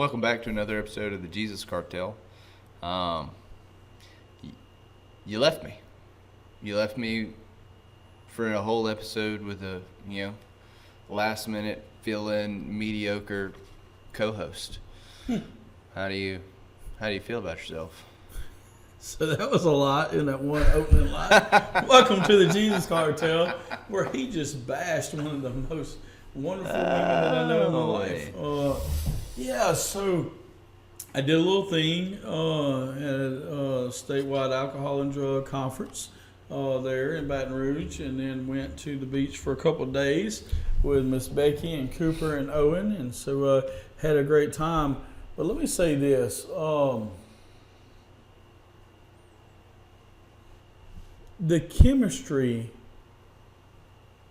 Welcome back to another episode of the Jesus Cartel. You left me. You left me for a whole episode with a, last minute fill-in mediocre co-host. How do you feel about yourself? So that was a lot in that one opening line. Welcome to the Jesus Cartel, where he just bashed one of the most wonderful women that I know in my life. So I did a little thing at a statewide alcohol and drug conference there in Baton Rouge, and then went to the beach for a couple of days with Miss Becky and Cooper and Owen, and so had a great time. But let me say this. The chemistry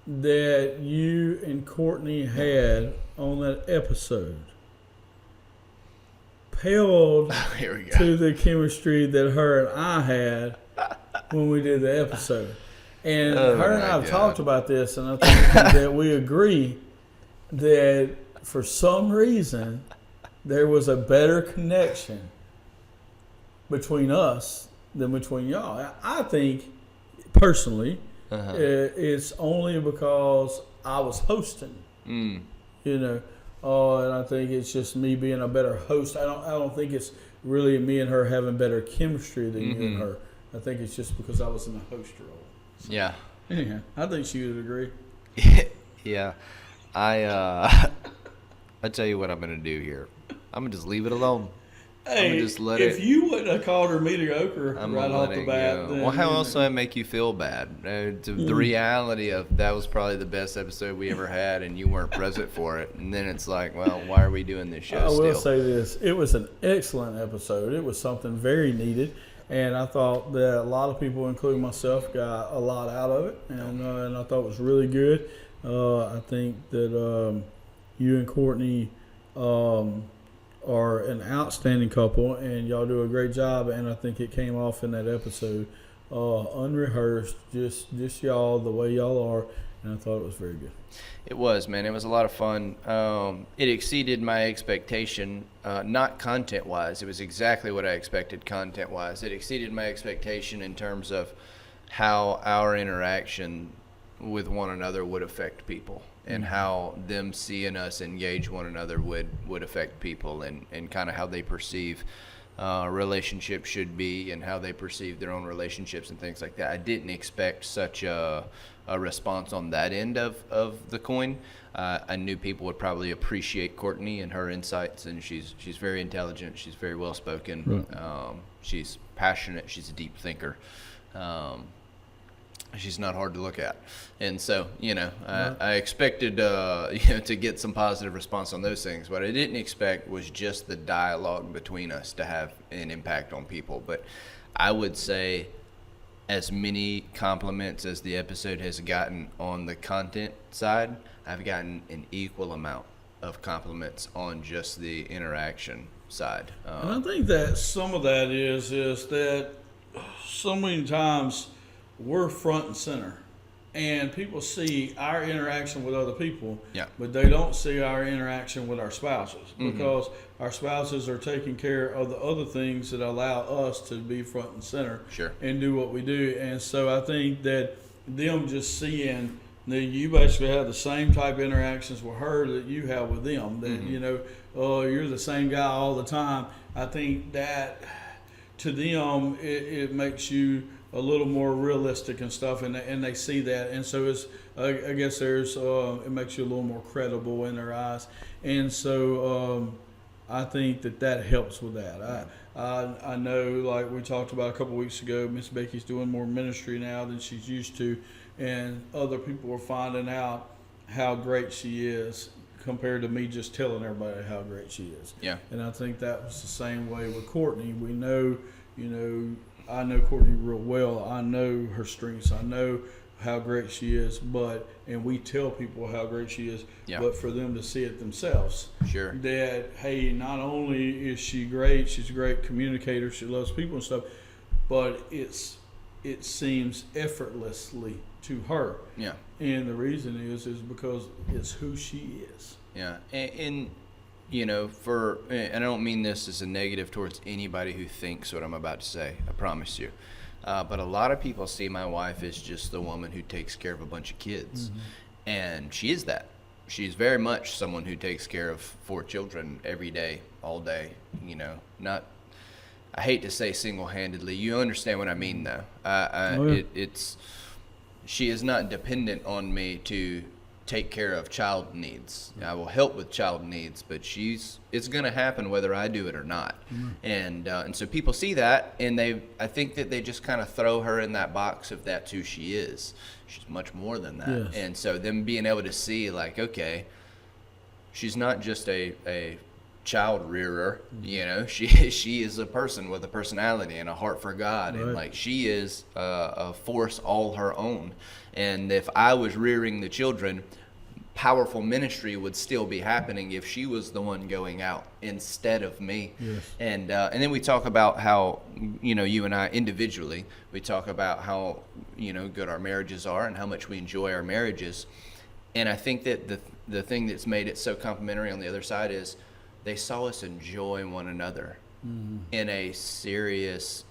that you and Courtney had on that episode paled to the chemistry that her and I had when we did the episode. And her and I have talked about this, and I think that we agree that for some reason there was a better connection between us than between y'all. I think, personally, it's only because I was hosting, and I think it's just me being a better host. I don't think it's really me and her having better chemistry than you and her. I think it's just because I was in the host role. So, yeah, I think she would agree. Yeah, I tell you what I'm gonna do here. I'm gonna just leave it alone. Hey, just if you wouldn't have called her mediocre right off the bat, then, well, how else do I make you feel bad? The reality of that was probably the best episode we ever had, and you weren't present for it. And then it's like, well, why are we doing this show still? I will say this. It was an excellent episode. It was something very needed, and I thought that a lot of people, including myself, got a lot out of it, and I thought it was really good. I think that you and Courtney are an outstanding couple, and y'all do a great job, and I think it came off in that episode unrehearsed, just y'all the way y'all are, and I thought it was very good. It was, man. It was a lot of fun. It exceeded my expectation, not content-wise. It was exactly what I expected content-wise. It exceeded my expectation in terms of how our interaction with one another would affect people, and how them seeing us engage one another would affect people, and kind of how they perceive relationships should be, and how they perceive their own relationships and things like that. I didn't expect such a response on that end of the coin. I knew people would probably appreciate Courtney and her insights, and she's very intelligent. She's very well spoken. Right. She's passionate. She's a deep thinker. She's not hard to look at. And so, I expected, to get some positive response on those things. What I didn't expect was just the dialogue between us to have an impact on people. But I would say as many compliments as the episode has gotten on the content side, I've gotten an equal amount of compliments on just the interaction side. And I think that some of that is that so many times we're front and center, and people see our interaction with other people, but they don't see our interaction with our spouses, because our spouses are taking care of the other things that allow us to be front and center and do what we do. And so I think that them just seeing that you basically have the same type of interactions with her that you have with them, that you're the same guy all the time. I think that to them it makes you a little more realistic and stuff, and they see that, and so it's I guess there's it makes you a little more credible in their eyes, and so I think that helps with that. I know, like we talked about a couple weeks ago, Miss Becky's doing more ministry now than she's used to, and other people are finding out how great she is compared to me just telling everybody how great she is. Yeah. And I think that was the same way with Courtney. We know, I know Courtney real well. I know her strengths. I know how great she is, and we tell people how great she is, but for them to see it themselves. Sure. That, hey, not only is she great, she's a great communicator, she loves people and stuff, but it seems effortlessly to her. Yeah. And the reason is because it's who she is. Yeah. And you know, and I don't mean this as a negative towards anybody who thinks what I'm about to say, I promise you. But a lot of people see my wife as just the woman who takes care of a bunch of kids. And she is that. She's very much someone who takes care of 4 children every day, all day, you know, not, I hate to say single-handedly. You understand what I mean, though. She is not dependent on me to take care of child needs. I will help with child needs, but it's going to happen whether I do it or not. And so people see that, and I think that they just kind of throw her in that box if that's who she is. She's much more than that. Yes. And so them being able to see, like, okay, she's not just a child rearer, you know, she is a person with a personality and a heart for God. And like, she is a force all her own. And if I was rearing the children, powerful ministry would still be happening if she was the one going out instead of me. Yes. And then we talk about how, you know, you and I individually, we talk about how, you know, good our marriages are and how much we enjoy our marriages. And I think that the thing that's made it so complimentary on the other side is they saw us enjoy one another in a serious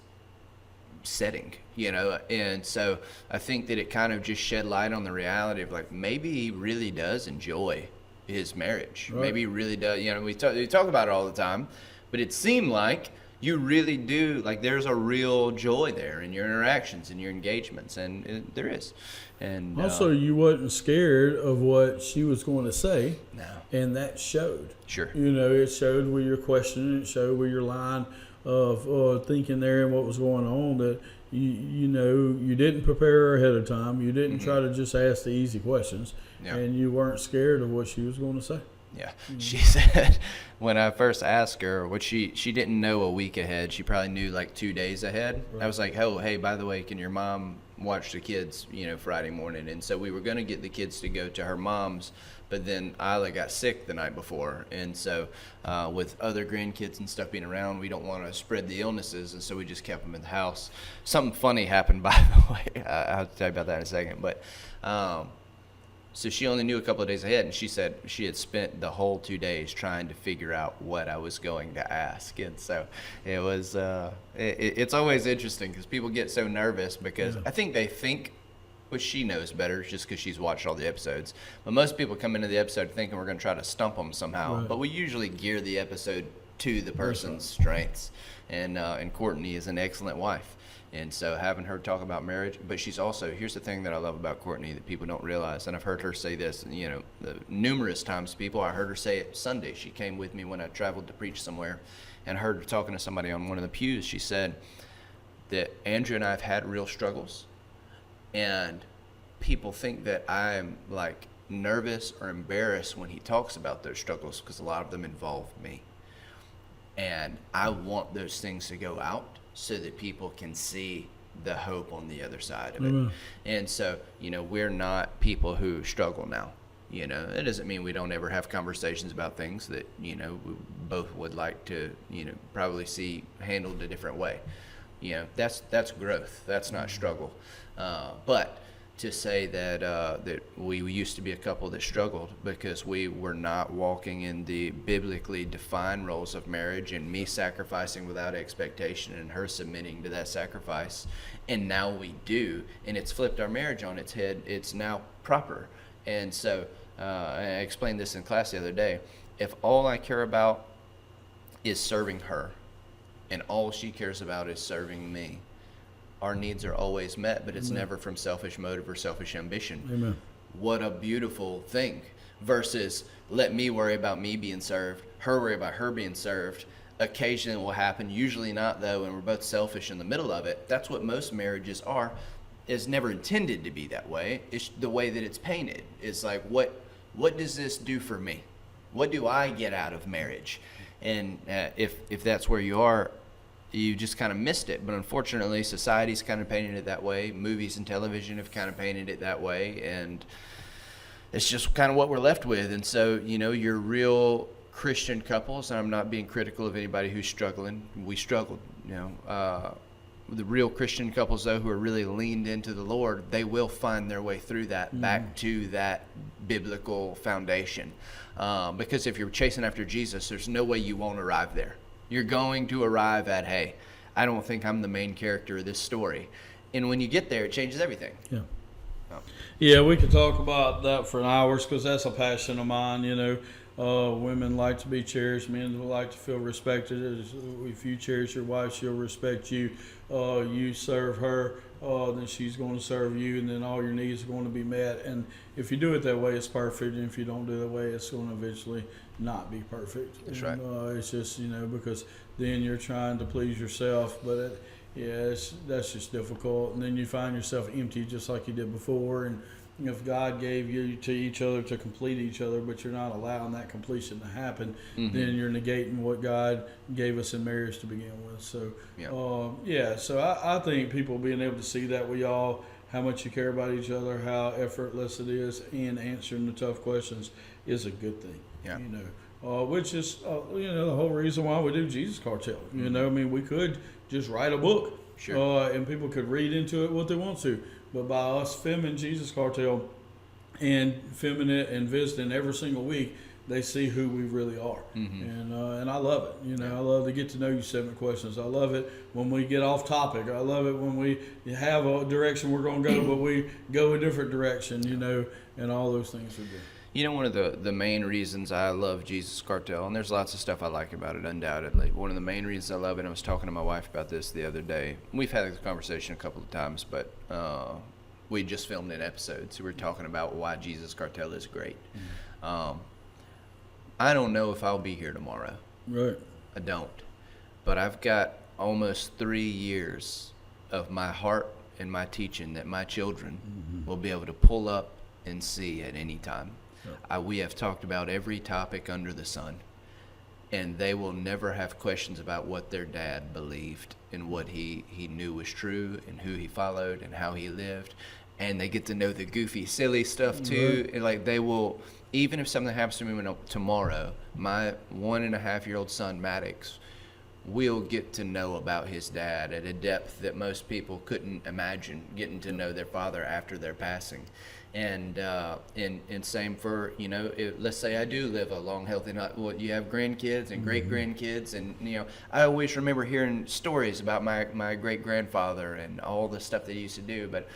setting, you know. And so I think that it kind of just shed light on the reality of, like, maybe he really does enjoy his marriage. Right. Maybe he really does. You know, we talk about it all the time, but it seemed like you really do, like, there's a real joy there in your interactions and your engagements, and there is. And also, you wasn't scared of what she was going to say. No. And that showed. Sure. You know, it showed with your questioning, it showed with your line of thinking there and what was going on, that you know, you didn't prepare her ahead of time. You didn't try to just ask the easy questions, and you weren't scared of what she was going to say. Yeah. She said when I first asked her, what she didn't know a week ahead. She probably knew like 2 days ahead. Right. I was like, oh, hey, by the way, can your mom watch the kids, you know, Friday morning? And so we were going to get the kids to go to her mom's, but then Isla got sick the night before. And so with other grandkids and stuff being around, we don't want to spread the illnesses. And so we just kept them in the house. Something funny happened, by the way. I'll have to tell you about that in a second. But so she only knew a couple of days ahead, and she said she had spent the whole 2 days trying to figure out what I was going to ask. And so it was, it's always interesting because people get so nervous because I think they think, which she knows better just because she's watched all the episodes. But most people come into the episode thinking we're going to try to stump them somehow. Right. But we usually gear the episode to the person's strengths. And Courtney is an excellent wife. And so having her talk about marriage, but she's also, here's the thing that I love about Courtney that people don't realize, and I've heard her say this, you know, numerous times, people. I heard her say it Sunday. She came with me when I traveled to preach somewhere, and I heard her talking to somebody on one of the pews. She said that Andrew and I have had real struggles, and people think that I'm like nervous or embarrassed when he talks about those struggles because a lot of them involve me. And I want those things to go out so that people can see the hope on the other side of it. And so, you know, we're not people who struggle now. You know, it doesn't mean we don't ever have conversations about things that, you know, we both would like to, you know, probably see handled a different way. You know, that's growth. That's not struggle. But to say that that we used to be a couple that struggled because we were not walking in the biblically defined roles of marriage, and me sacrificing without expectation and her submitting to that sacrifice, and now we do, and it's flipped our marriage on its head. It's now proper. And so I explained this in class the other day. If all I care about is serving her and all she cares about is serving me, our needs are always met, but it's never from selfish motive or selfish ambition. Amen. What a beautiful thing. Versus let me worry about me being served, her worry about her being served. Occasionally it will happen, usually not though, and we're both selfish in the middle of it. That's what most marriages are. It's never intended to be that way. It's the way that it's painted. It's like, what does this do for me? What do I get out of marriage? And if that's where you are, you just kind of missed it. But unfortunately, society's kind of painted it that way. Movies and television have kind of painted it that way. And it's just kind of what we're left with. And so, you know, your real Christian couples, and I'm not being critical of anybody who's struggling. We struggled, you know. the real Christian couples, though, who are really leaned into the Lord, they will find their way through that back to that biblical foundation. Because if you're chasing after Jesus, there's no way you won't arrive there. You're going to arrive at, hey, I don't think I'm the main character of this story. And when you get there, it changes everything. Yeah. Yeah, we could talk about that for hours because that's a passion of mine. Women like to be cherished. Men like to feel respected. If you cherish your wife, she'll respect you. You serve her, then she's going to serve you, and then all your needs are going to be met. And if you do it that way, it's perfect. And if you don't do it that way, it's going to eventually not be perfect. That's right. It's just, because then you're trying to please yourself. But that's just difficult. And then you find yourself empty just like you did before. And if God gave you to each other to complete each other, but you're not allowing that completion to happen, then you're negating what God gave us in marriage to begin with. So, so I think people being able to see that we all, how much you care about each other, how effortless it is, and answering the tough questions is a good thing. Yeah. Which is, the whole reason why we do Jesus Cartel. We could just write a book, and people could read into it what they want to. But by us filming Jesus Cartel and filming it and visiting every single week, they see who we really are. And I love it. I love to get to know you 7 questions. I love it when we get off topic. I love it when we have a direction we're going to go, but we go a different direction, and all those things are good. One of the main reasons I love Jesus Cartel, and there's lots of stuff I like about it, undoubtedly. One of the main reasons I love it, and I was talking to my wife about this the other day. We've had this conversation a couple of times, but we just filmed an episode, so we're talking about why Jesus Cartel is great. I don't know if I'll be here tomorrow. Right. I don't. But I've got almost 3 years of my heart and my teaching that my children will be able to pull up and see at any time. We have talked about every topic under the sun, and they will never have questions about what their dad believed and what he knew was true and who he followed and how he lived. And they get to know the goofy, silly stuff too. And like they will, even if something happens to me tomorrow, my 1.5-year-old son Maddox will get to know about his dad at a depth that most people couldn't imagine getting to know their father after their passing. And same for, let's say I do live a long, healthy life. Well, you have grandkids and great-grandkids. And, I always remember hearing stories about my great-grandfather and all the stuff that he used to do. But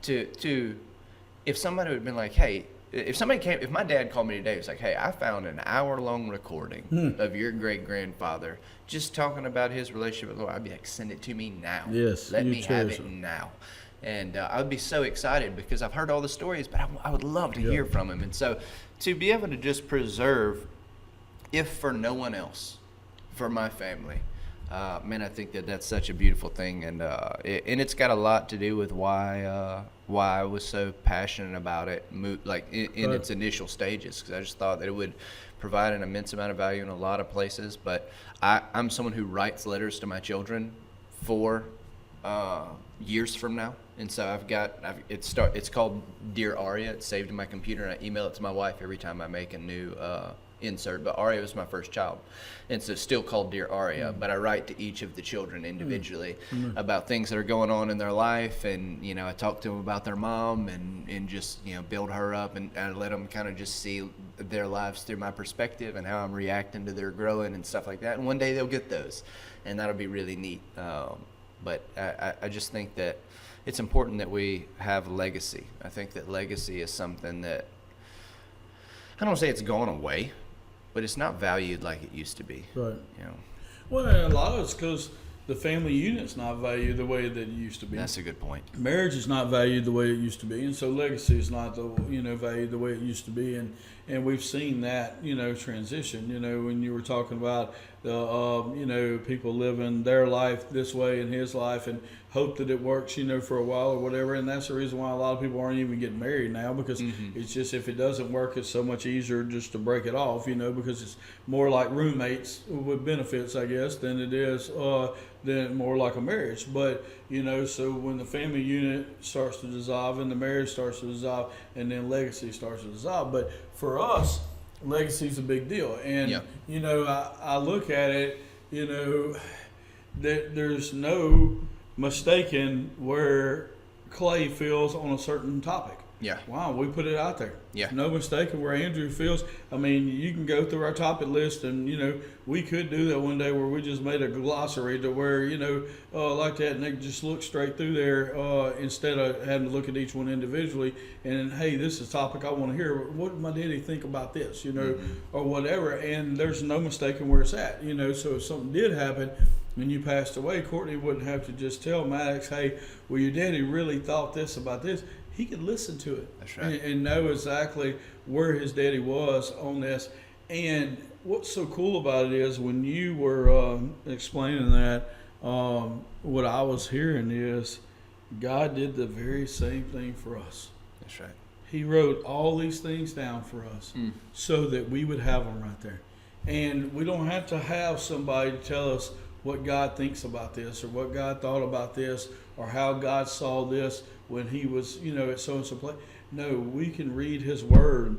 if somebody would have been like, hey, if my dad called me today, it was like, hey, I found an hour-long recording of your great-grandfather just talking about his relationship with the Lord, I'd be like, send it to me now. Yes. Let me have it now. And I would be so excited because I've heard all the stories, but I would love to hear from him. And so to be able to just preserve, if for no one else, for my family, I think that's such a beautiful thing. And it's got a lot to do with why I was so passionate about it, in its initial stages, because I just thought that it would provide an immense amount of value in a lot of places. But I'm someone who writes letters to my children for years from now. And so it's called Dear Aria. It's saved in my computer, and I email it to my wife every time I make a new insert. But Aria was my first child, and so it's still called Dear Aria. But I write to each of the children individually about things that are going on in their life, and I talk to them about their mom, and just build her up, and I let them kind of just see their lives through my perspective and how I'm reacting to their growing and stuff like that. And one day they'll get those, and that'll be really neat. But I just think that it's important that we have legacy. I think that legacy is something that, I don't say it's gone away, but it's not valued like it used to be. Right. Well, a lot of it's because the family unit's not valued the way that it used to be. That's a good point. Marriage is not valued the way it used to be, and so legacy is not valued the way it used to be, and we've seen that transition. When you were talking about the people living their life this way in his life and hope that it works for a while or whatever, and that's the reason why a lot of people aren't even getting married now, because it's just, if it doesn't work, it's so much easier just to break it off, because it's more like roommates with benefits, I guess, than it is than more like a marriage. But so when the family unit starts to dissolve and the marriage starts to dissolve, and then legacy starts to dissolve. But for us, legacy is a big deal, and I look at it, that there's no mistaken where Clay feels on a certain topic. Yeah. Wow, we put it out there. Yeah. No mistaking where Andrew feels. I mean, you can go through our topic list, and we could do that one day where we just made a glossary to where like that, and they just look straight through there instead of having to look at each one individually. And hey, this is a topic I want to hear. What did my daddy think about this? Or whatever. And there's no mistaking where it's at. So if something did happen and you passed away, Courtney wouldn't have to just tell Maddox, hey, well, your daddy really thought this about this. He could listen to it. That's right. and know exactly where his daddy was on this. And what's so cool about it is when you were explaining that, what I was hearing is God did the very same thing for us. That's right. He wrote all these things down for us so that we would have them right there. And we don't have to have somebody to tell us what God thinks about this or what God thought about this or how God saw this when he was, at so-and-so place. No, we can read his word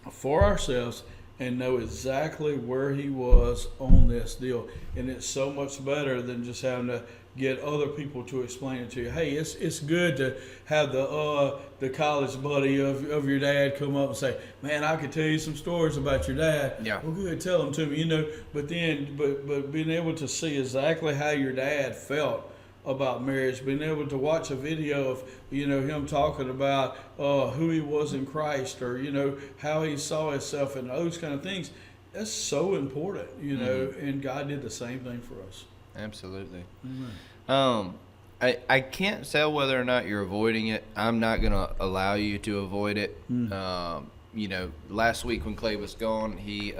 for ourselves and know exactly where he was on this deal. And it's so much better than just having to get other people to explain it to you. Hey, it's good to have the college buddy of your dad come up and say, man, I could tell you some stories about your dad. Yeah. Well, good, tell them to me, But then, but being able to see exactly how your dad felt about marriage, being able to watch a video of him talking about who he was in Christ, or how he saw himself and those kind of things, that's so important, and God did the same thing for us. Absolutely. Amen. I can't tell whether or not you're avoiding it. I'm not going to allow you to avoid it. Last week when Clay was gone, he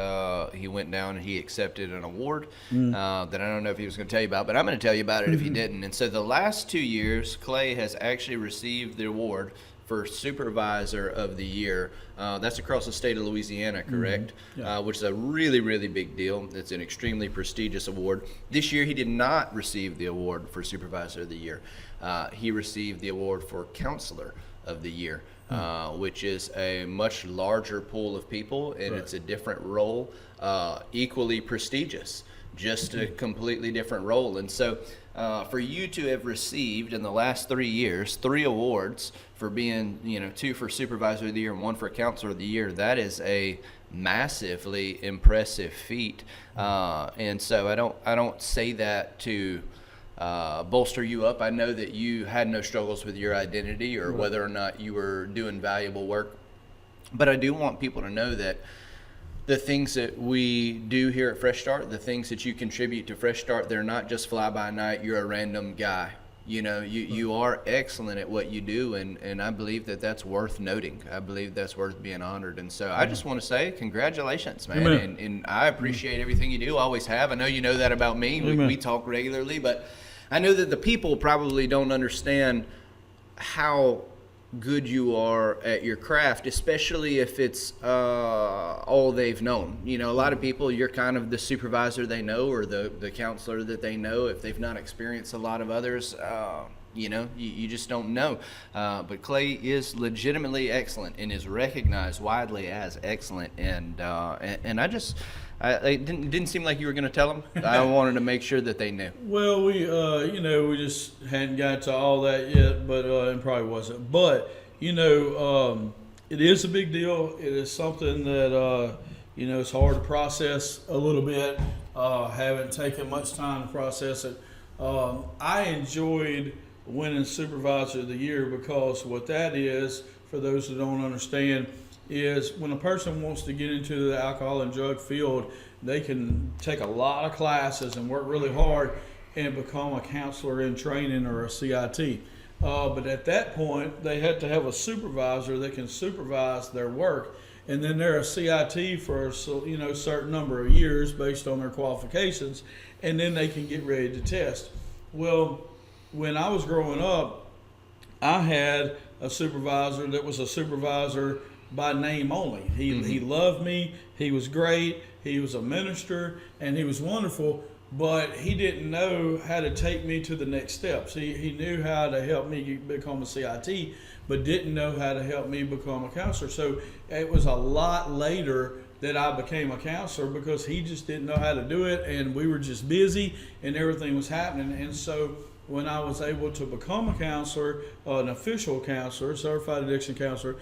went down and he accepted an award that I don't know if he was going to tell you about, but I'm going to tell you about it if he didn't. And so the last 2 years, Clay has actually received the award for Supervisor of the Year. That's across the state of Louisiana, correct? Yeah. Which is a really, really big deal. It's an extremely prestigious award. This year, he did not receive the award for Supervisor of the Year. He received the award for Counselor of the Year, which is a much larger pool of people, and Right. it's a different role, equally prestigious, just a completely different role. And so for you to have received in the last 3 years 3 awards for being 2 for Supervisor of the Year and 1 for Counselor of the Year, that is a massively impressive feat. And so I don't say that to bolster you up. I know that you had no struggles with your identity or whether or not you were doing valuable work, but I do want people to know that the things that we do here at Fresh Start, the things that you contribute to Fresh Start, they're not just fly by night. You're a random guy. You are excellent at what you do, and I believe that that's worth noting. I believe that's worth being honored. And so I just want to say congratulations, man. And I appreciate everything you do, always have. I know you know that about me. We talk regularly, but I know that the people probably don't understand how good you are at your craft, especially if it's all they've known. A lot of people, you're kind of the supervisor they know or the counselor that they know. If they've not experienced a lot of others, you just don't know. But Clay is legitimately excellent and is recognized widely as excellent. And it didn't seem like you were going to tell them. I wanted to make sure that they knew. Well, we just hadn't got to all that yet, but and probably wasn't. But it is a big deal. It is something that it's hard to process a little bit. Haven't taken much time to process it. I enjoyed winning Supervisor of the Year because what that is, for those who don't understand, is when a person wants to get into the alcohol and drug field, they can take a lot of classes and work really hard and become a counselor in training or a CIT. But at that point, they have to have a supervisor that can supervise their work. And then they're a CIT for a certain number of years based on their qualifications, and then they can get ready to test. Well, when I was growing up, I had a supervisor that was a supervisor by name only. He loved me. He was great. He was a minister, and he was wonderful. But he didn't know how to take me to the next steps. He knew how to help me become a CIT, but didn't know how to help me become a counselor. So it was a lot later that I became a counselor because he just didn't know how to do it, and we were just busy, and everything was happening. And so when I was able to become a counselor, an official counselor, certified addiction counselor.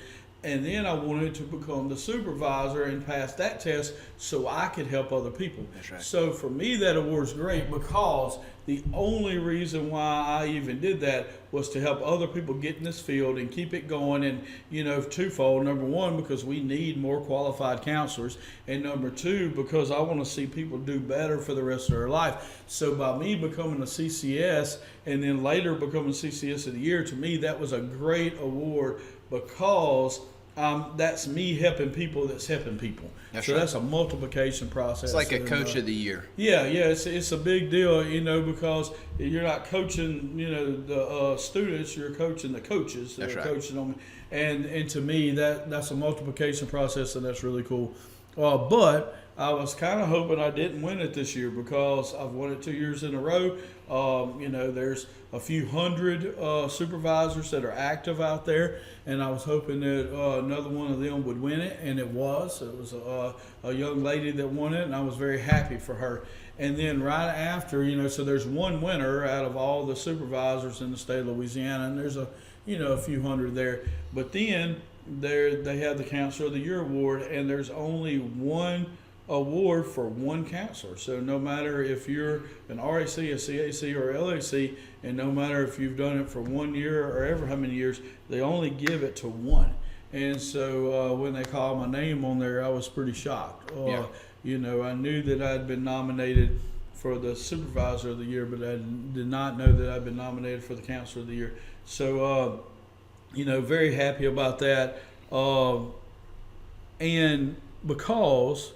And then I wanted to become the supervisor and pass that test so I could help other people. That's right. So for me, that award's great because the only reason why I even did that was to help other people get in this field and keep it going. And, twofold. Number one, because we need more qualified counselors. And number two, because I want to see people do better for the rest of their life. So by me becoming a CCS and then later becoming CCS of the year, to me, that was a great award because that's me helping people that's helping people. That's so right. That's a multiplication process. It's like a coach of the year. Yeah, it's a big deal, because you're not coaching, the students, you're coaching the coaches. That's right. Coaching them, and to me that's a multiplication process, and that's really cool. But I was kind of hoping I didn't win it this year because I've won it 2 years in a row. There's a few hundred supervisors that are active out there, and I was hoping that another one of them would win it, and it was. It was a young lady that won it, and I was very happy for her. And then right after, so there's one winner out of all the supervisors in the state of Louisiana, and there's a few hundred there. But then they have the Counselor of the Year award, and there's only one award for one counselor. So no matter if you're an RAC, a CAC, or LAC, and no matter if you've done it for 1 year or ever how many years, they only give it to one. And so when they called my name on there, I was pretty shocked. Yeah. I knew that I'd been nominated for the Supervisor of the Year, but I did not know that I'd been nominated for the Counselor of the Year. So, very happy about that. And because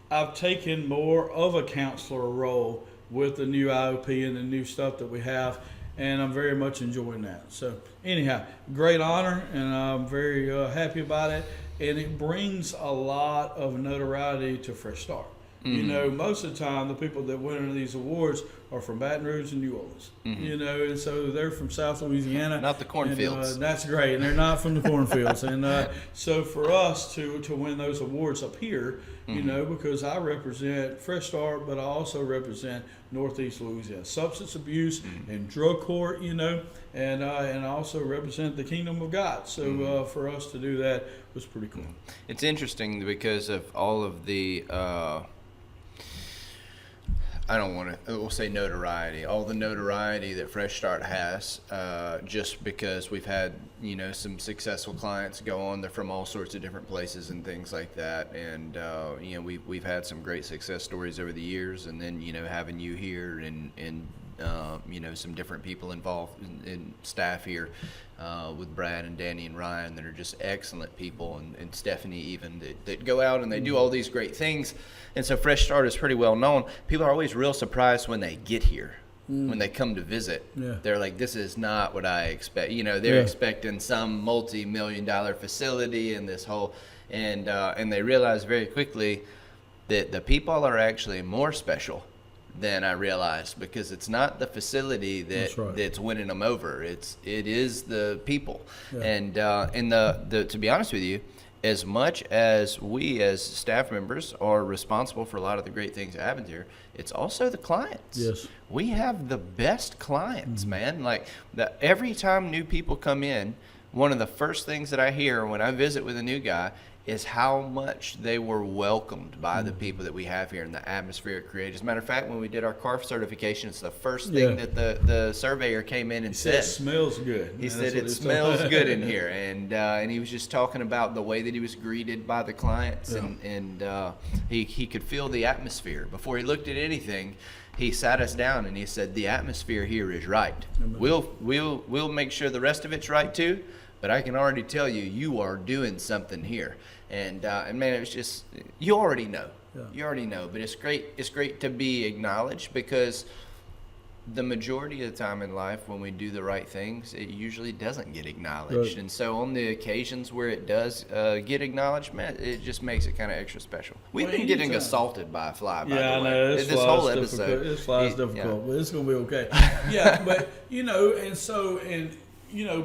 I've taken more of a counselor role with the new IOP and the new stuff that we have, and I'm very much enjoying that. So anyhow, great honor, and I'm very happy about it. And it brings a lot of notoriety to Fresh Start. Mm-hmm. Most of the time, the people that win these awards are from Baton Rouge and New Orleans. Mm-hmm. And so they're from South Louisiana. Not the cornfields. And, that's great, and they're not from the cornfields. And so for us to win those awards up here, because I represent Fresh Start, but I also represent Northeast Louisiana substance abuse and drug court, and I also represent the Kingdom of God. So for us to do that was pretty cool. It's interesting because of all of the we'll say notoriety, all the notoriety that Fresh Start has, just because we've had, some successful clients go on. They're from all sorts of different places and things like that. And, we've had some great success stories over the years. And then, having you here and some different people involved in staff here, with Brad and Danny and Ryan that are just excellent people, and Stephanie even that go out and they do all these great things. And so Fresh Start is pretty well known. People are always real surprised when they get here, when they come to visit. Yeah. They're like, this is not what I expect. They're expecting some multi-million-dollar facility and this whole, and they realize very quickly that the people are actually more special than I realized, because it's not the facility that's winning them over. It is the people. Yeah. And to be honest with you, as much as we as staff members are responsible for a lot of the great things that happen here, it's also the clients. Yes. We have the best clients, man. Like every time new people come in, one of the first things that I hear when I visit with a new guy is how much they were welcomed by the people that we have here and the atmosphere it created. As a matter of fact, when we did our CARF certification, it's the first thing that the surveyor came in and said. It smells good. He said it smells good in here. And he was just talking about the way that he was greeted by the clients, and he could feel the atmosphere. Before he looked at anything, he sat us down and he said, the atmosphere here is right. We'll make sure the rest of it's right too, but I can already tell you are doing something here. And man, it was just, you already know, but it's great to be acknowledged, because the majority of the time in life when we do the right things, it usually doesn't get acknowledged. Right. And so on the occasions where it does get acknowledgement, it just makes it kind of extra special. We've been getting assaulted by a fly, by the way. I know. This whole episode. This fly is difficult, but it's going to be okay. But,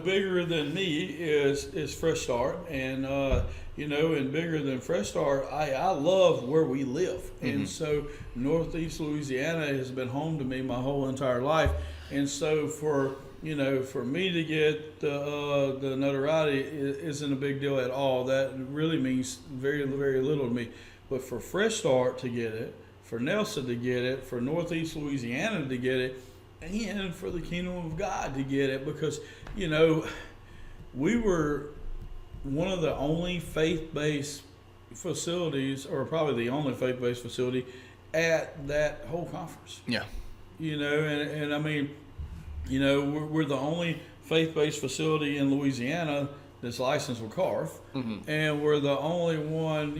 bigger than me is Fresh Start, and and bigger than Fresh Start, I love where we live, and so Northeast Louisiana has been home to me my whole entire life, And so for me to get the notoriety isn't a big deal at all. That really means very, very little to me. But for Fresh Start to get it, for Nelson to get it, for Northeast Louisiana to get it, and for the Kingdom of God to get it, because, we were one of the only faith-based facilities, or probably the only faith-based facility at that whole conference. Yeah. And I mean, we're the only faith-based facility in Louisiana that's licensed with CARF, and we're the only one,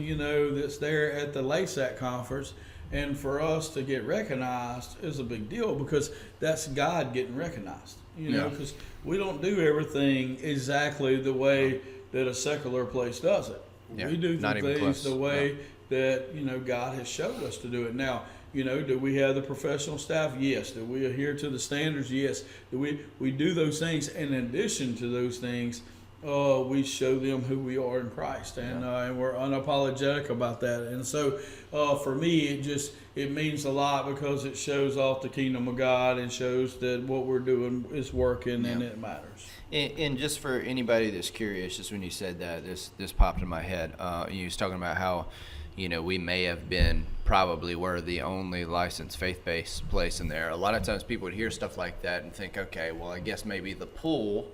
that's there at the LASAC conference. And for us to get recognized is a big deal, because that's God getting recognized, because we don't do everything exactly the way that a secular place does it. Yeah, we do things the way that, God has showed us to do it. Now, do we have the professional staff? Yes. Do we adhere to the standards? Yes. Do we do those things? And in addition to those things, we show them who we are in Christ, and we're unapologetic about that. And so, for me, it means a lot, because it shows off the kingdom of God and shows that what we're doing is working and it matters. And just for anybody that's curious, just when you said that, this popped in my head. You was talking about how, we may have been, probably were the only licensed faith-based place in there. A lot of times people would hear stuff like that and think, okay, well, I guess maybe the pool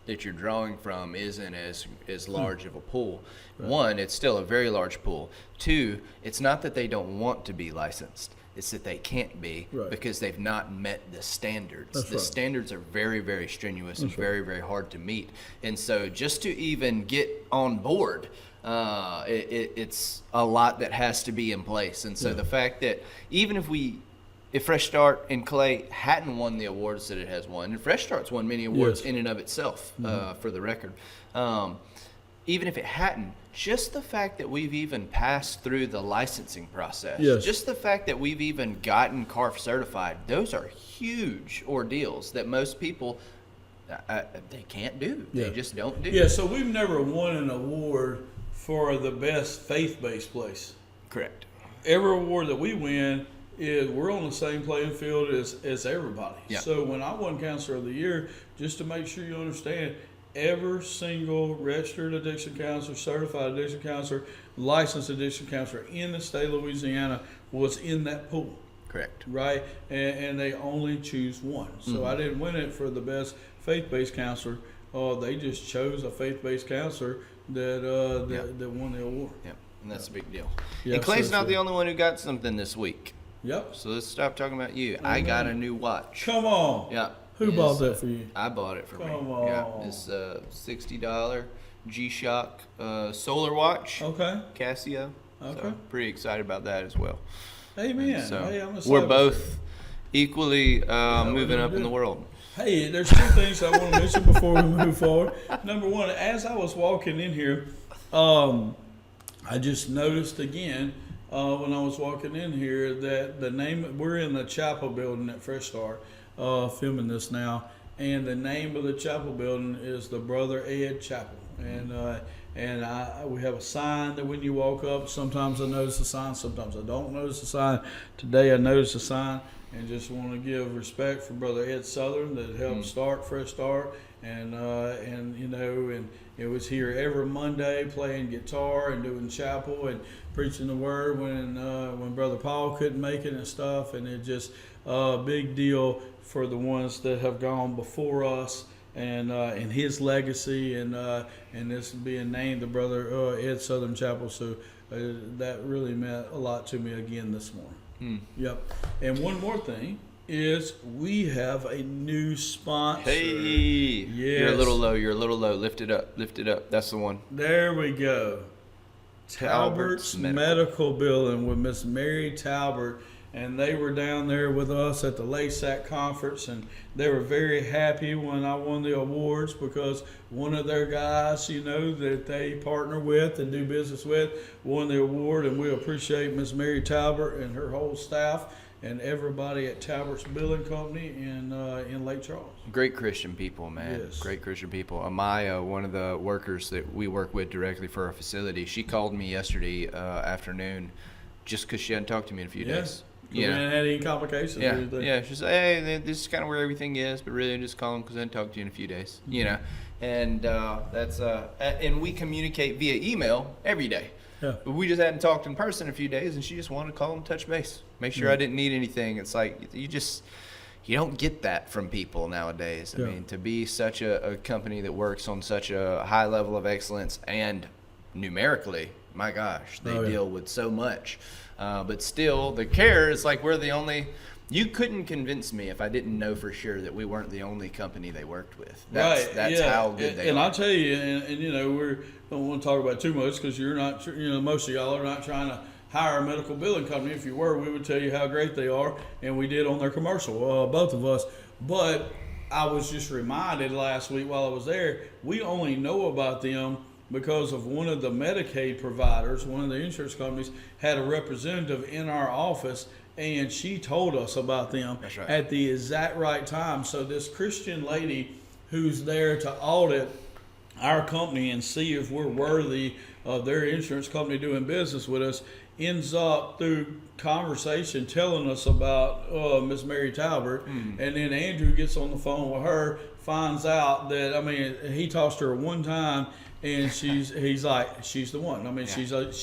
that you're drawing from isn't as large of a pool. Right. One, it's still a very large pool. Two, it's not that they don't want to be licensed. It's that they can't be, because they've not met the standards. That's the right. standards are very, very strenuous and very, very hard to meet. And so just to even get on board, it's a lot that has to be in place. And so the fact that even if Fresh Start and Clay hadn't won the awards that it has won, and Fresh Start's won many awards in and of itself, for the record, even if it hadn't, just the fact that we've even passed through the licensing process, just the fact that we've even gotten CARF certified, those are huge ordeals that most people, they can't do. They just don't do. Yeah, so we've never won an award for the best faith-based place. Correct. Every award that we win, we're on the same playing field as everybody. Yeah. So when I won Counselor of the Year, just to make sure you understand, every single registered addiction counselor, certified addiction counselor, licensed addiction counselor in the state of Louisiana was in that pool. Correct. Right? And they only choose one. So I didn't win it for the best faith-based counselor. They just chose a faith-based counselor that won the award. Yep. And that's a big deal. Yeah, and Clay's not the only one who got something this week. Yep. So let's stop talking about you. I got a new watch. Come on. Yeah. Who bought that for you? I bought it for me. Come on. Yeah. It's a $60 G-Shock solar watch. Okay. Casio. Okay. So pretty excited about that as well. Amen. So I'm excited. we're both equally moving up in the world. Hey, there's two things I want to mention before we move forward. Number one, as I was walking in here, I just noticed again when I was walking in here that the name, we're in the chapel building at Fresh Start, filming this now, and the name of the chapel building is the Brother Ed Chapel. And we have a sign that when you walk up, sometimes I notice the sign, sometimes I don't notice the sign. Today I noticed the sign, and just want to give respect for Brother Ed Southern that helped start Fresh Start, and it was here every Monday playing guitar and doing chapel and preaching the word when Brother Paul couldn't make it and stuff, and it just a big deal for the ones that have gone before us. And his legacy, and this being named the Brother Ed Southern Chapel, so that really meant a lot to me again this morning. Yep. And one more thing is we have a new sponsor. Hey, yes. You're a little low. Lift it up. That's the one. There we go. Talbert's Medical Building with Miss Mary Talbert. And they were down there with us at the LASAC conference, and they were very happy when I won the awards, because one of their guys, that they partner with and do business with, won the award. And we appreciate Miss Mary Talbert and her whole staff and everybody at Talbert's Billing Company in Lake Charles. Great Christian people, man. Yes. Great Christian people. Amaya, one of the workers that we work with directly for our facility, she called me yesterday afternoon just because she hadn't talked to me in a few days. We hadn't had any complications or anything. Yeah, just hey, this is kind of where everything is, but really just call them because I talk to you in a few days, and that's and we communicate via email every day. Yeah. But we just hadn't talked in person in a few days, and she just wanted to call and touch base, make sure I didn't need anything. It's like you don't get that from people nowadays. I mean, to be such a company that works on such a high level of excellence and numerically, my gosh, they deal with so much. But still, the care is like we're the only. You couldn't convince me if I didn't know for sure that we weren't the only company they worked with. That's how good they are. And I'll tell you, and we don't want to talk about it too much because you're not, most of y'all are not trying to hire a medical billing company. If you were, we would tell you how great they are, and we did on their commercial, both of us. But I was just reminded last week while I was there, we only know about them because of one of the Medicaid providers, one of the insurance companies, had a representative in our office, and she told us about them at the exact right time. So this Christian lady who's there to audit our company and see if we're worthy of their insurance company doing business with us ends up through conversation telling us about Miss Mary Talbert. And then Andrew gets on the phone with her, finds out that, he talks to her one time, and he's like, she's the one. She's us.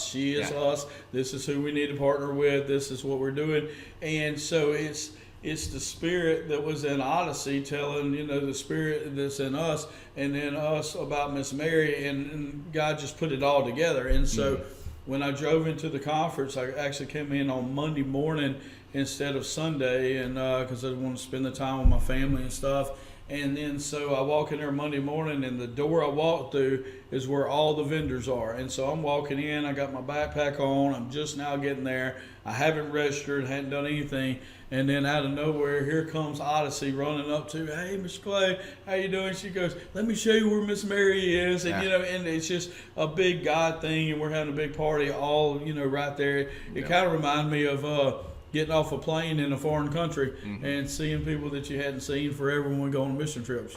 She is us. This is who we need to partner with. This is what we're doing. And so it's the spirit that was in Odyssey telling, the spirit that's in us, and then us about Miss Mary, and God just put it all together. And so when I drove into the conference, I actually came in on Monday morning instead of Sunday, and because I want to spend the time with my family and stuff. And then so I walk in there Monday morning, and the door I walk through is where all the vendors are. And so I'm walking in, I got my backpack on, I'm just now getting there. I haven't registered, hadn't done anything. And then out of nowhere, here comes Odyssey running up to, hey, Mr. Clay, how you doing? She goes, let me show you where Miss Mary is. And, and it's just a big God thing, and we're having a big party all, right there. It kind of reminded me of getting off a plane in a foreign country and seeing people that you hadn't seen forever when we go on mission trips,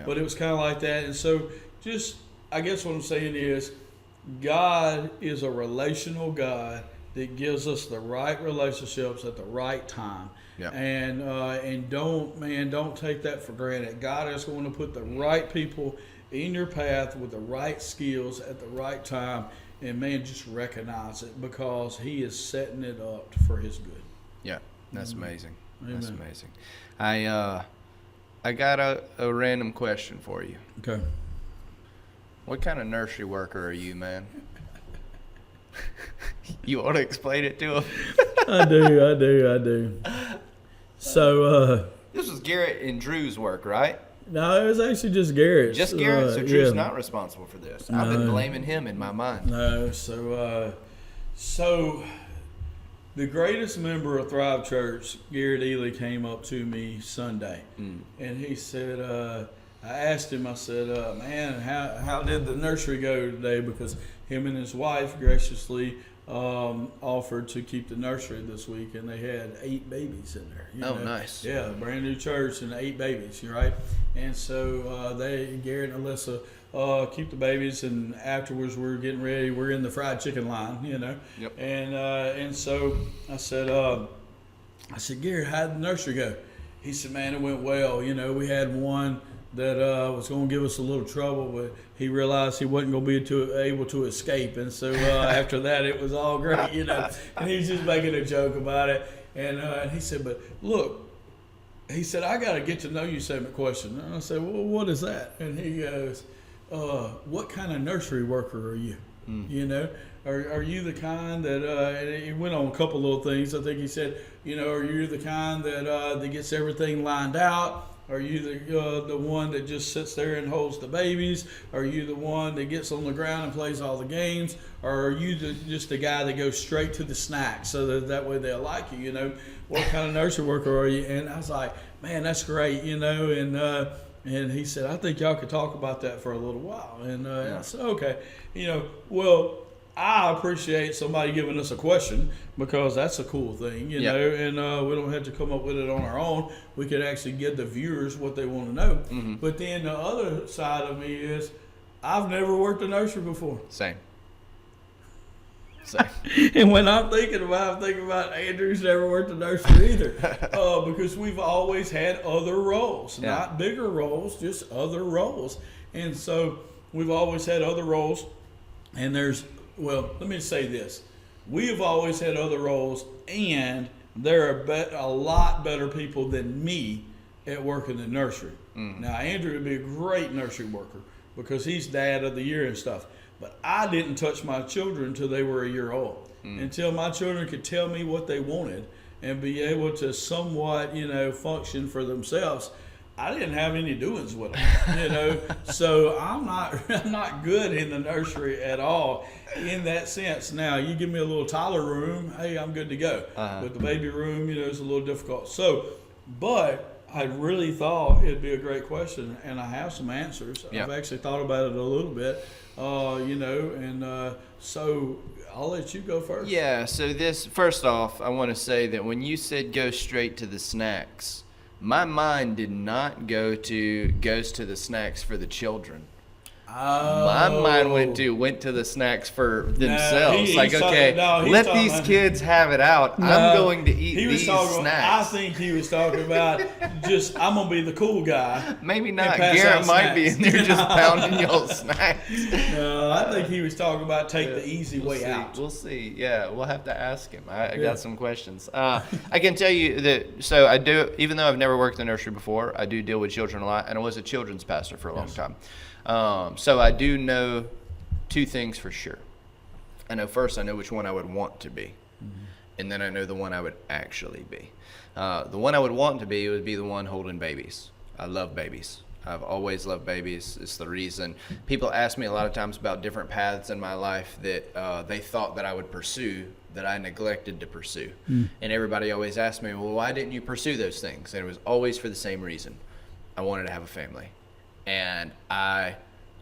But it was kind of like that. And so I guess what I'm saying is God is a relational God that gives us the right relationships at the right time. Yeah. And don't take that for granted. God is going to put the right people in your path with the right skills at the right time. And just recognize it because He is setting it up for His good. Yeah, that's amazing. Amen. That's amazing. I got a random question for you. Okay. What kind of nursery worker are you, man? You want to explain it to him? I do. So this was Garrett and Drew's work, right? No, it was actually just Garrett. Just Garrett? So Drew's not responsible for this. No. I've been blaming him in my mind. No, so the greatest member of Thrive Church, Garrett Ely, came up to me Sunday. And he said, I asked him, I said, man, how did the nursery go today? Because him and his wife graciously offered to keep the nursery this week, and they had 8 babies in there. Nice. Yeah, brand new church and 8 babies, right? And so Garrett and Alyssa keep the babies, and afterwards we're getting ready. We're in the fried chicken line, Yep. And so I said, Garrett, how'd the nursery go? He said, man, it went well. We had one that was going to give us a little trouble, but he realized he wasn't going to be able to escape. And so after that, it was all great, And he's just making a joke about it. And he said, but look, he said, I got to get to know you segment question. And I said, well, what is that? And he goes, what kind of nursery worker are you? Are you the kind that, and he went on a couple little things. I think he said, are you the kind that gets everything lined out? Are you the one that just sits there and holds the babies? Are you the one that gets on the ground and plays all the games? Or are you just the guy that goes straight to the snacks so that way they'll like you? What kind of nursery worker are you? And I was like, man, that's great, and he said, I think y'all could talk about that for a little while. And I said, okay, well, I appreciate somebody giving us a question because that's a cool thing, you know, and we don't have to come up with it on our own. We could actually give the viewers what they want to know. Mm-hmm. But then the other side of me is I've never worked a nursery before. Same. So. And when I'm thinking about Andrew's never worked a nursery either, because we've always had other roles, not bigger roles, just other roles. And so we've always had other roles. And let me say this. We have always had other roles, and there are a lot better people than me at working the nursery. Now, Andrew would be a great nursery worker because he's dad of the year and stuff. But I didn't touch my children until they were a year old. Until my children could tell me what they wanted and be able to somewhat, function for themselves, I didn't have any doings with them, So I'm not good in the nursery at all in that sense. Now, you give me a little toddler room, hey, I'm good to go. But the baby room, is a little difficult. But I really thought it'd be a great question, and I have some answers. I've actually thought about it a little bit, so I'll let you go first. Yeah, so first off, I want to say that when you said go straight to the snacks, my mind did not goes to the snacks for the children. Oh. My mind went to the snacks for themselves. Let these kids have it out. I'm going to eat these snacks. I think he was talking about I'm going to be the cool guy. Maybe not. Garrett might be in there just pounding your snacks. No, I think he was talking about take the easy way out. We'll see. Yeah, we'll have to ask him. I got some questions. I can tell you that, so I do, even though I've never worked in the nursery before, I do deal with children a lot, and I was a children's pastor for a long time. So I do know two things for sure. I know which one I would want to be. And then I know the one I would actually be. The one I would want to be would be the one holding babies. I love babies. I've always loved babies. It's the reason people ask me a lot of times about different paths in my life that they thought that I would pursue that I neglected to pursue. And everybody always asks me, well, why didn't you pursue those things? And it was always for the same reason. I wanted to have a family. And I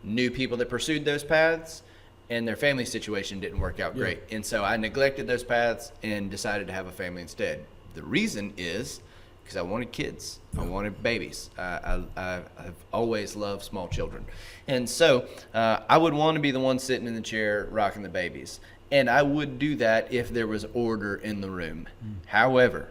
knew people that pursued those paths, and their family situation didn't work out great. And so I neglected those paths and decided to have a family instead. The reason is because I wanted kids. I wanted babies. I've always loved small children. And so I would want to be the one sitting in the chair rocking the babies. And I would do that if there was order in the room. However,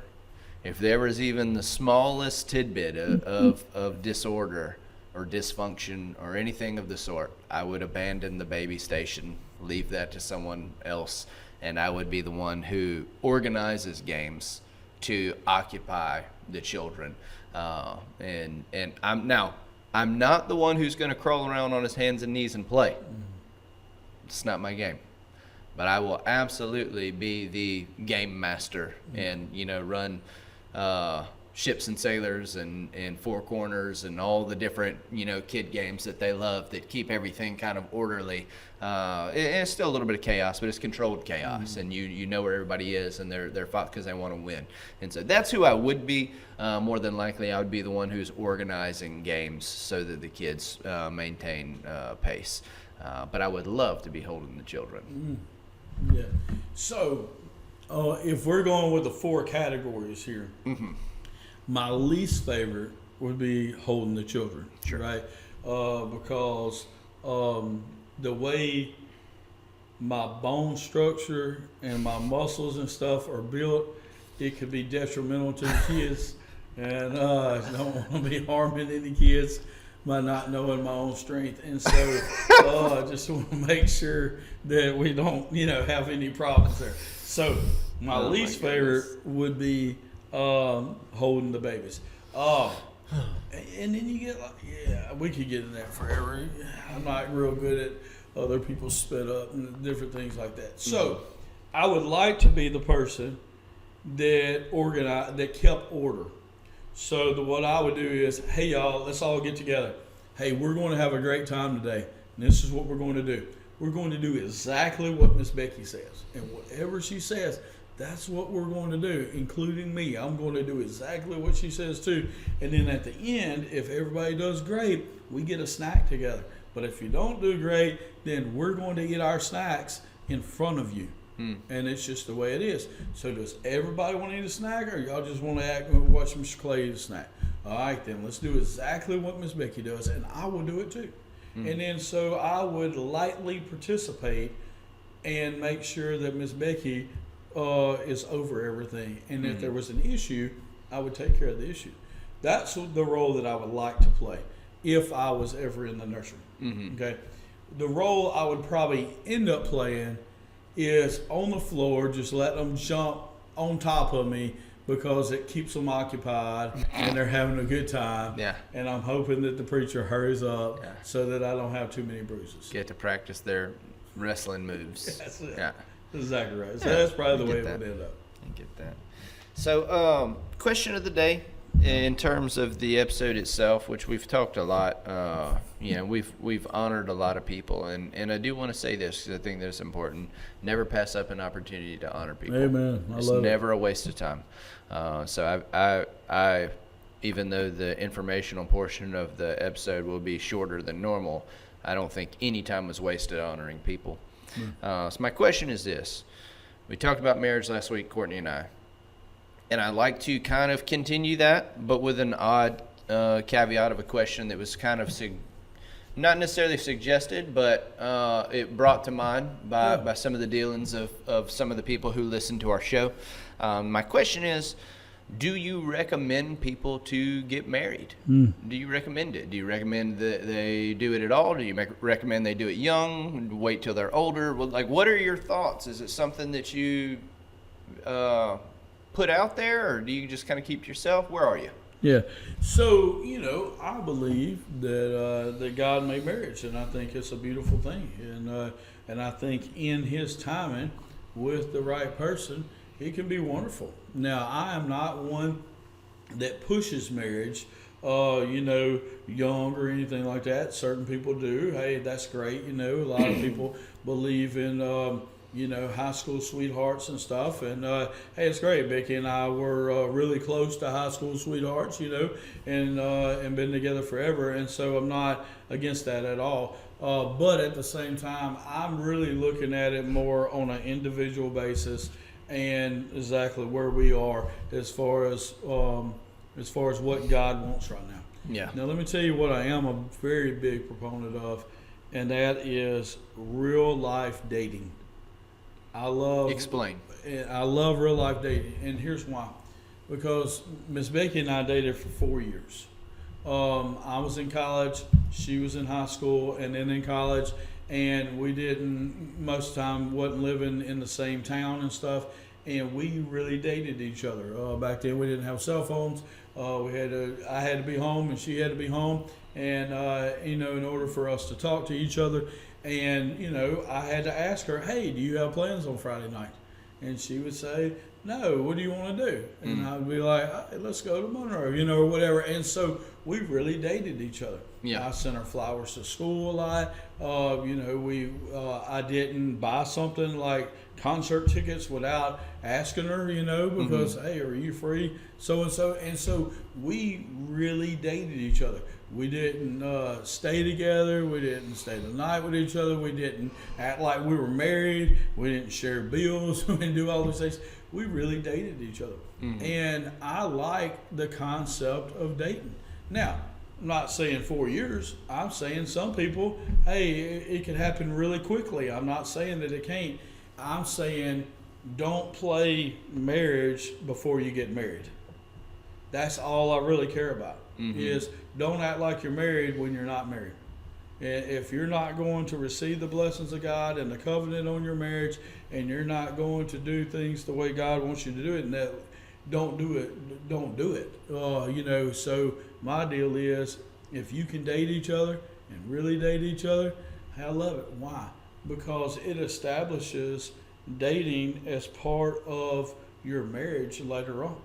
if there was even the smallest tidbit of disorder or dysfunction or anything of the sort, I would abandon the baby station, leave that to someone else, and I would be the one who organizes games to occupy the children. And I'm not the one who's going to crawl around on his hands and knees and play. It's not my game. But I will absolutely be the game master and, run ships and sailors and four corners and all the different, kid games that they love that keep everything kind of orderly. It's still a little bit of chaos, but it's controlled chaos, and you know where everybody is, and they're fought because they want to win. And so that's who I would be. More than likely, I would be the one who's organizing games so that the kids maintain pace. But I would love to be holding the children. Yeah. So if we're going with the four categories here, my least favorite would be holding the children, right? Because the way my bone structure and my muscles and stuff are built, it could be detrimental to the kids. And I don't want to be harming any kids by not knowing my own strength. And so I just want to make sure that we don't, have any problems there. So my least favorite would be holding the babies. And then you get we could get in that forever. I'm not real good at other people spit up and different things like that. So I would like to be the person that kept order. So what I would do is, hey y'all, let's all get together. Hey, we're going to have a great time today. And this is what we're going to do. We're going to do exactly what Miss Becky says. And whatever she says, that's what we're going to do, including me. I'm going to do exactly what she says too. And then at the end, if everybody does great, we get a snack together. But if you don't do great, then we're going to eat our snacks in front of you. And it's just the way it is. So does everybody want to eat a snack, or y'all just want to watch Mr. Clay eat a snack? All right, then let's do exactly what Miss Becky does, and I will do it too. And then so I would lightly participate and make sure that Miss Becky is over everything. And if there was an issue, I would take care of the issue. That's the role that I would like to play if I was ever in the nursery. Okay. The role I would probably end up playing is on the floor, just let them jump on top of me because it keeps them occupied and they're having a good time. Yeah. And I'm hoping that the preacher hurries up so that I don't have too many bruises. Get to practice their wrestling moves. That's it. Yeah. Exactly right. So that's probably the way it that. would end up. I get that. So, question of the day in terms of the episode itself, which we've talked a lot. We've honored a lot of people, and I do want to say this because I think that's important. Never pass up an opportunity to honor people. Amen. It's never a waste of time. So I, even though the informational portion of the episode will be shorter than normal, I don't think any time was wasted honoring people. So my question is this. We talked about marriage last week, Courtney and I. And I like to kind of continue that, but with an odd caveat of a question that was kind of not necessarily suggested, but it brought to mind by some of the dealings of some of the people who listen to our show. My question is, do you recommend people to get married? Do you recommend it? Do you recommend that they do it at all? Do you recommend they do it young, wait till they're older? Like, what are your thoughts? Is it something that you put out there, or do you just kind of keep to yourself? Where are you? Yeah. So, I believe that God made marriage, and I think it's a beautiful thing. And I think in His timing, with the right person, it can be wonderful. Now, I am not one that pushes marriage, young or anything like that. Certain people do. Hey, that's great. A lot of people believe in, high school sweethearts and stuff. And, hey, it's great. Becky and I were really close to high school sweethearts, and been together forever. And so I'm not against that at all. But at the same time, I'm really looking at it more on an individual basis and exactly where we are as far as what God wants right now. Yeah. Now, let me tell you what I am a very big proponent of, and that is real life dating. Explain. I love real life dating, and here's why. Because Miss Becky and I dated for 4 years. I was in college, she was in high school, and then in college, and we didn't, most of the time, wasn't living in the same town and stuff, and we really dated each other. Back then, we didn't have cell phones. I had to be home, and she had to be home, and in order for us to talk to each other. And, I had to ask her, hey, do you have plans on Friday night? And she would say, no, what do you want to do? And I'd be like, hey, let's go to Monroe, or whatever. And so we really dated each other. Yeah. I sent her flowers to school a lot. I didn't buy something like concert tickets without asking her, because, hey, are you free? So-and-so. And so we really dated each other. We didn't stay together. We didn't stay the night with each other. We didn't act like we were married. We didn't share bills. We didn't do all those things. We really dated each other. And I like the concept of dating. Now, I'm not saying 4 years. I'm saying some people, hey, it can happen really quickly. I'm not saying that it can't. I'm saying don't play marriage before you get married. That's all I really care about. Is don't act like you're married when you're not married. If you're not going to receive the blessings of God and the covenant on your marriage, and you're not going to do things the way God wants you to do it, don't do it. Don't do it. So my deal is, if you can date each other and really date each other, I love it. Why? Because it establishes dating as part of your marriage later on.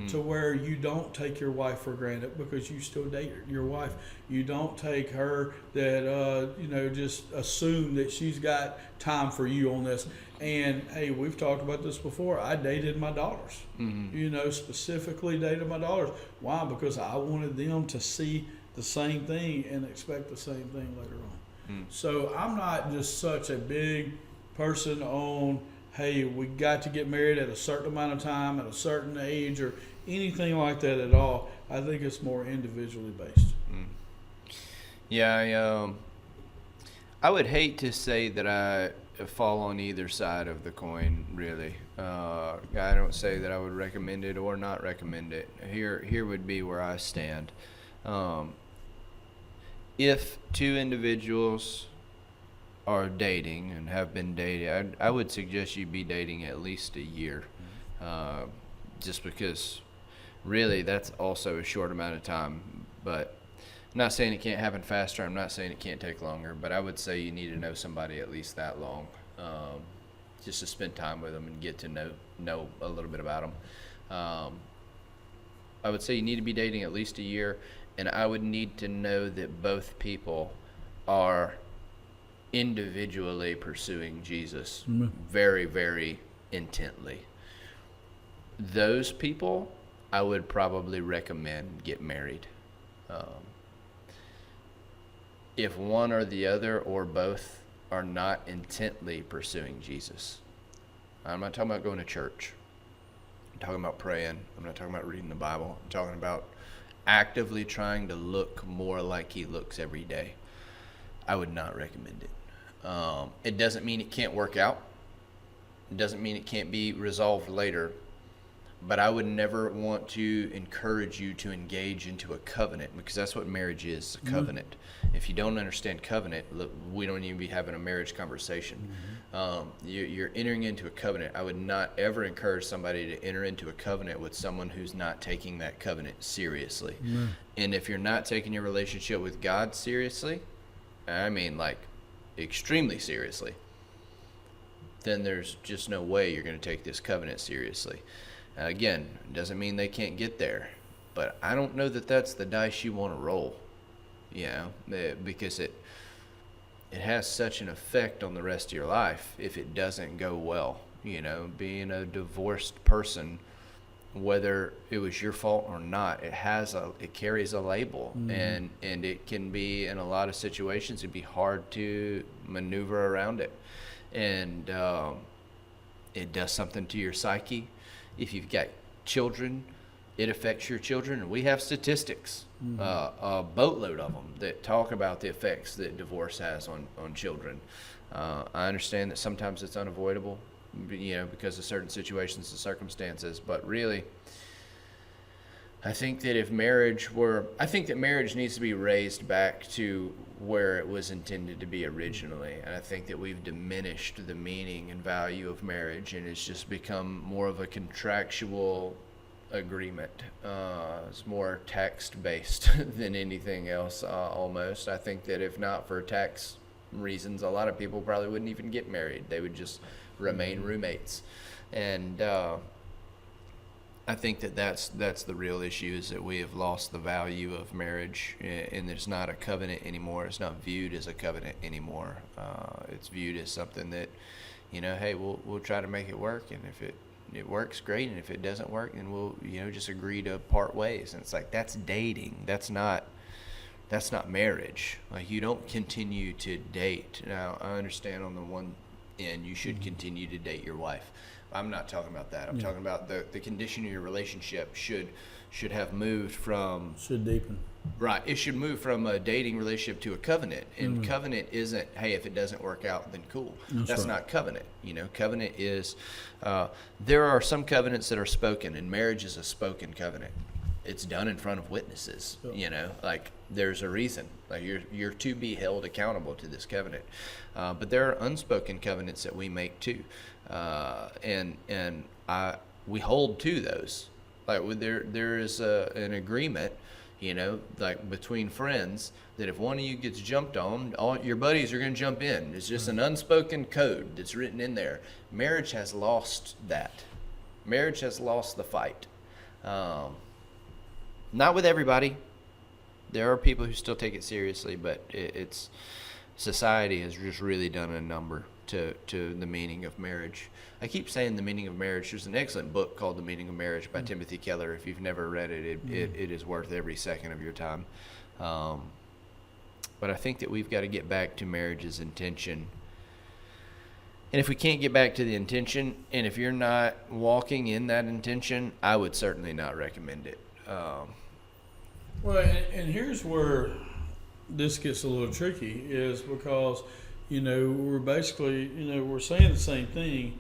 To where you don't take your wife for granted because you still date your wife. You don't take her that, just assume that she's got time for you on this. And, hey, we've talked about this before. I dated my daughters, specifically dated my daughters. Why? Because I wanted them to see the same thing and expect the same thing later on. So I'm not just such a big person on, hey, we got to get married at a certain amount of time, at a certain age, or anything like that at all. I think it's more individually based. Yeah, I would hate to say that fall on either side of the coin, really. I don't say that I would recommend it or not recommend it. Here would be where I stand. If two individuals are dating and have been dating, I would suggest you be dating at least a year, just because really that's also a short amount of time. But I'm not saying it can't happen faster. I'm not saying it can't take longer, but I would say you need to know somebody at least that long, just to spend time with them and get to know a little bit about them. I would say you need to be dating at least a year, and I would need to know that both people are individually pursuing Jesus very, very intently. Those people, I would probably recommend get married. If one or the other or both are not intently pursuing Jesus, I'm not talking about going to church. I'm talking about praying. I'm not talking about reading the Bible. I'm talking about actively trying to look more like he looks every day. I would not recommend it. It doesn't mean it can't work out. It doesn't mean it can't be resolved later. But I would never want to encourage you to engage into a covenant, because that's what marriage is, a covenant. If you don't understand covenant, look, we don't even be having a marriage conversation. You're entering into a covenant. I would not ever encourage somebody to enter into a covenant with someone who's not taking that covenant seriously. And if you're not taking your relationship with God seriously, I mean like extremely seriously, then there's just no way you're going to take this covenant seriously. Again, it doesn't mean they can't get there, but I don't know that that's the dice you want to roll, because it has such an effect on the rest of your life if it doesn't go well. Being a divorced person, whether it was your fault or not, it carries a label, and it can be, in a lot of situations, it'd be hard to maneuver around it, and it does something to your psyche. If you've got children, it affects your children. And we have statistics, a boatload of them, that talk about the effects that divorce has on children. I understand that sometimes it's unavoidable, because of certain situations and circumstances. But really, I think that marriage needs to be raised back to where it was intended to be originally. And I think that we've diminished the meaning and value of marriage, and it's just become more of a contractual agreement. It's more text-based than anything else, almost. I think that if not for tax reasons, a lot of people probably wouldn't even get married. They would just remain roommates. And I think that that's the real issue, is that we have lost the value of marriage, and it's not a covenant anymore. It's not viewed as a covenant anymore. It's viewed as something that, hey, we'll try to make it work, and if it works, great, and if it doesn't work, then we'll just agree to part ways. And it's like, that's dating. That's not marriage. Like, you don't continue to date. Now, I understand on the one end you should continue to date your wife. I'm not talking about that. I'm talking about the condition of your relationship should have moved from... Should deepen. Right. It should move from a dating relationship to a covenant. And covenant isn't, hey, if it doesn't work out, then cool. That's right. Not covenant. Covenant is... there are some covenants that are spoken, and marriage is a spoken covenant. It's done in front of witnesses. Like, there's a reason. Like, you're to be held accountable to this covenant. But there are unspoken covenants that we make too. We hold to those. Like, there is an agreement, like between friends, that if one of you gets jumped on, all your buddies are going to jump in. It's just an unspoken code that's written in there. Marriage has lost that. Marriage has lost the fight. Not with everybody. There are people who still take it seriously, but it's society has just really done a number to the meaning of marriage. I keep saying the meaning of marriage. There's an excellent book called The Meaning of Marriage by Timothy Keller. If you've never read it, it is worth every second of your time. But I think that we've got to get back to marriage's intention. And if we can't get back to the intention, and if you're not walking in that intention, I would certainly not recommend it. Well, and here's where this gets a little tricky, is because we're basically, we're saying the same thing,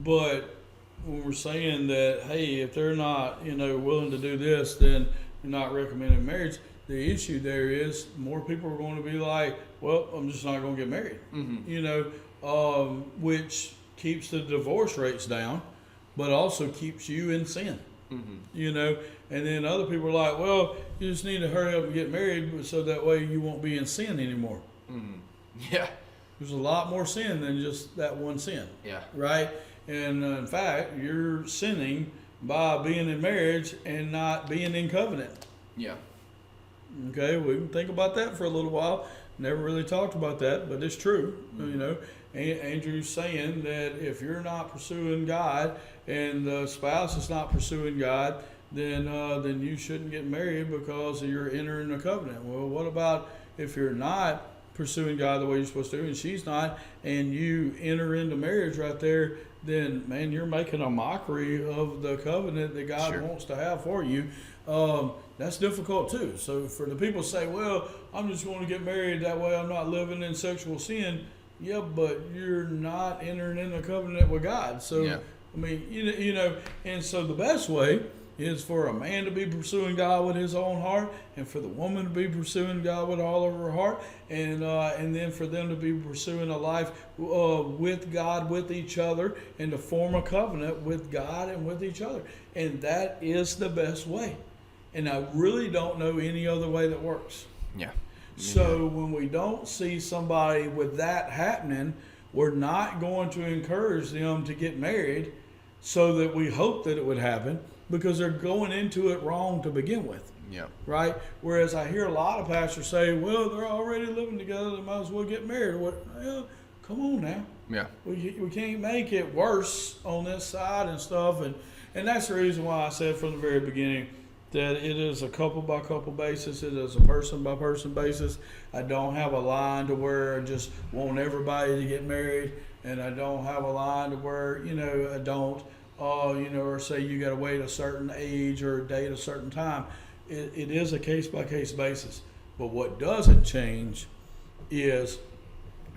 but when we're saying that, hey, if they're not, willing to do this, then you're not recommending marriage. The issue there is more people are going to be like, well, I'm just not going to get married, which keeps the divorce rates down, but also keeps you in sin, and then other people are like, well, you just need to hurry up and get married so that way you won't be in sin anymore. Yeah. There's a lot more sin than just that one sin. Yeah. Right? And in fact, you're sinning by being in marriage and not being in covenant. Yeah. Okay, we can think about that for a little while. Never really talked about that, but it's true. Andrew's saying that if you're not pursuing God and the spouse is not pursuing God, then you shouldn't get married because you're entering a covenant. Well, what about if you're not pursuing God the way you're supposed to, and she's not, and you enter into marriage right there, then, man, you're making a mockery of the covenant that God wants to have for you. That's difficult too. So for the people to say, well, I'm just going to get married, that way I'm not living in sexual sin. Yeah, but you're not entering in a covenant with God. So, I mean, and so the best way is for a man to be pursuing God with his own heart, and for the woman to be pursuing God with all of her heart, and then for them to be pursuing a life with God, with each other, and to form a covenant with God and with each other. And that is the best way. And I really don't know any other way that works. Yeah. So when we don't see somebody with that happening, we're not going to encourage them to get married so that we hope that it would happen, because they're going into it wrong to begin with. Yeah. Right? Whereas I hear a lot of pastors say, well, they're already living together, they might as well get married. Well, come on now. Yeah. We can't make it worse on this side and stuff. And that's the reason why I said from the very beginning that it is a couple by couple basis. It is a person by person basis. I don't have a line to where I just want everybody to get married, and I don't have a line to where, I don't, or say you got to wait a certain age or date a certain time. It is a case by case basis. But what doesn't change is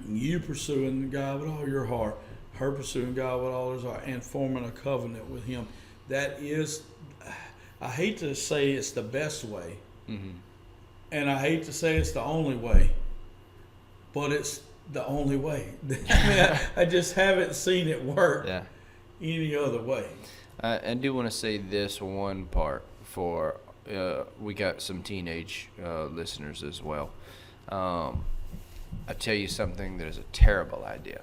you pursuing God with all your heart, her pursuing God with all his heart, and forming a covenant with him. That is, I hate to say it's the best way, and I hate to say it's the only way, but it's the only way. I just haven't seen it work any other way. I do want to say this one part for we got some teenage listeners as well. I tell you something that is a terrible idea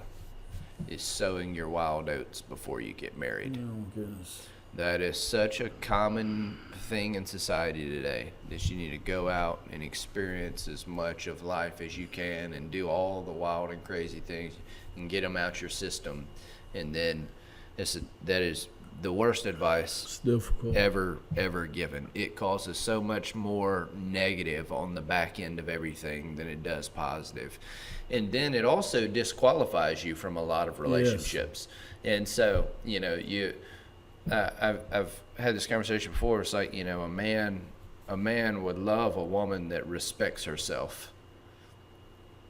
is sowing your wild oats before you get married. Oh, goodness. That is such a common thing in society today, that you need to go out and experience as much of life as you can and do all the wild and crazy things and get them out your system. And then that is the worst advice ever given. It causes so much more negative on the back end of everything than it does positive. And then it also disqualifies you from a lot of relationships. Yes. And so, I've had this conversation before. It's like, a man would love a woman that respects herself,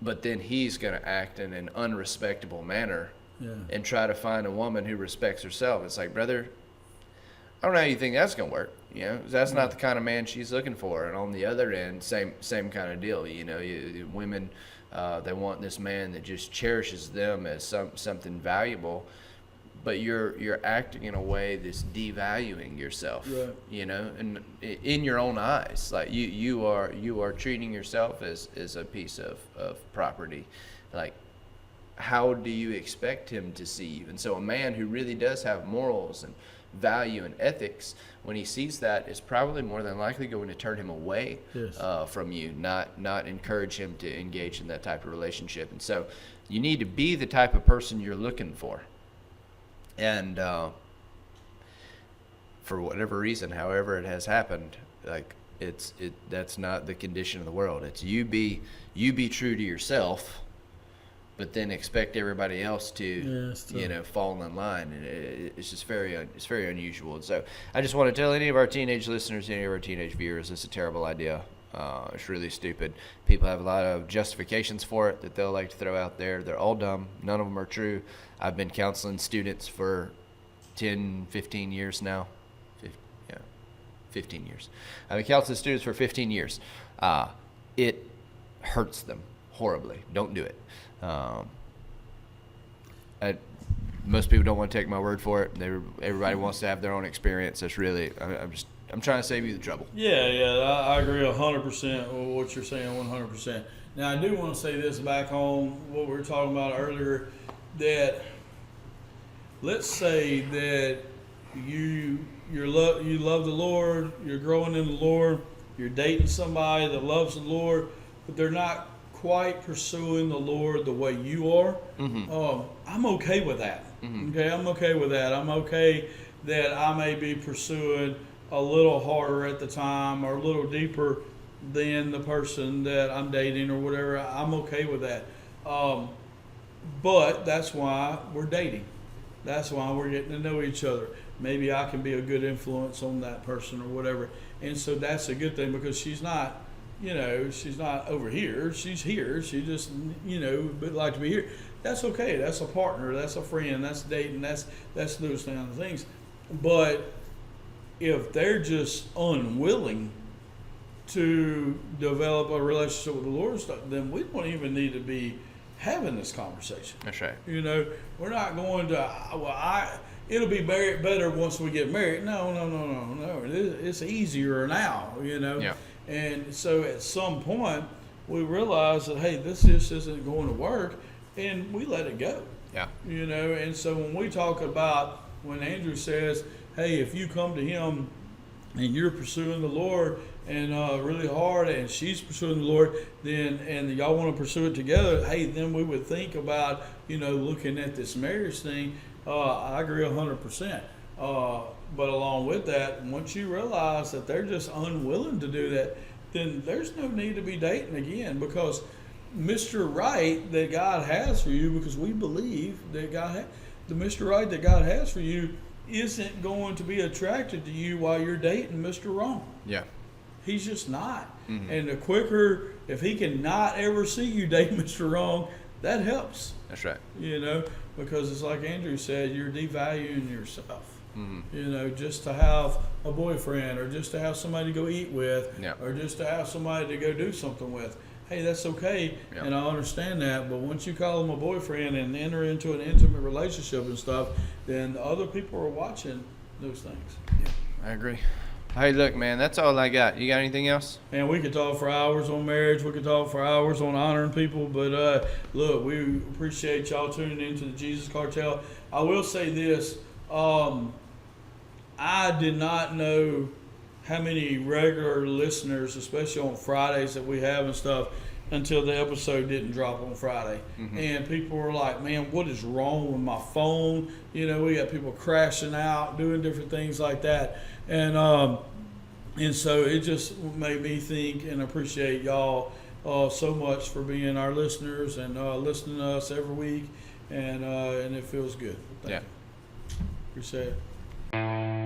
but then he's going to act in an unrespectable manner and try to find a woman who respects herself. It's like, brother, I don't know how you think that's going to work. That's not the kind of man she's looking for. And on the other end, same kind of deal. Women, they want this man that just cherishes them as something valuable. But you're acting in a way that's devaluing yourself, and in your own eyes, like you are treating yourself as a piece of property. Like, how do you expect him to see you? And so a man who really does have morals and value and ethics, when he sees that, is probably more than likely going to turn him away from you, not encourage him to engage in that type of relationship. And so you need to be the type of person you're looking for. And for whatever reason, however it has happened, like that's not the condition of the world. It's you be true to yourself, but then expect everybody else to fall in line. And it's just very unusual. And so I just want to tell any of our teenage listeners, any of our teenage viewers, it's a terrible idea. It's really stupid. People have a lot of justifications for it that they'll like to throw out there. They're all dumb. None of them are true. I've been counseling students for 10, 15 years now. 15 years. I've been counseling students for 15 years. It hurts them horribly. Don't do it. Most people don't want to take my word for it. Everybody wants to have their own experience. That's really, I'm trying to save you the trouble. Yeah, I agree 100% with what you're saying, 100%. Now, I do want to say this back on what we were talking about earlier, that let's say that you love the Lord, you're growing in the Lord, you're dating somebody that loves the Lord, but they're not quite pursuing the Lord the way you are. I'm okay with that. Okay, I'm okay with that. I'm okay that I may be pursuing a little harder at the time or a little deeper than the person that I'm dating or whatever. I'm okay with that. But that's why we're dating. That's why we're getting to know each other. Maybe I can be a good influence on that person or whatever. And so that's a good thing, because she's not, she's not over here. She's here. She just, would like to be here. That's okay. That's a partner. That's a friend. That's dating. That's those kind of things. But if they're just unwilling to develop a relationship with the Lord and stuff, then we don't even need to be having this conversation. That's right. We're not going to, it'll be better once we get married. No. It's easier now, Yeah. And so at some point, we realize that, hey, this just isn't going to work, and we let it go. Yeah. And so when we talk about, when Andrew says, hey, if you come to him and you're pursuing the Lord and really hard, and she's pursuing the Lord, then, and y'all want to pursue it together, hey, then we would think about, looking at this marriage thing. I agree 100%. But along with that, once you realize that they're just unwilling to do that, then there's no need to be dating again, because Mr. Right that God has for you, because we believe that the Mr. Right that God has for you isn't going to be attracted to you while you're dating Mr. Wrong. Yeah. He's just not. And the quicker, if he can not ever see you date Mr. Wrong, that helps. That's right. Because it's like Andrew said, you're devaluing yourself. Just to have a boyfriend, or just to have somebody to go eat with, or just to have somebody to go do something with. Hey, that's okay, and I understand that. But once you call them a boyfriend and enter into an intimate relationship and stuff, then other people are watching those things. Yeah, I agree. Hey, look, man, that's all I got. You got anything else? And we could talk for hours on marriage. We could talk for hours on honoring people. But look, we appreciate y'all tuning into the Jesus Cartel. I will say this. I did not know how many regular listeners, especially on Fridays that we have and stuff, until the episode didn't drop on Friday. And people were like, man, what is wrong with my phone? We got people crashing out, doing different things like that. And so it just made me think and appreciate y'all so much for being our listeners and listening to us every week. And it feels good. Thank you. Appreciate it.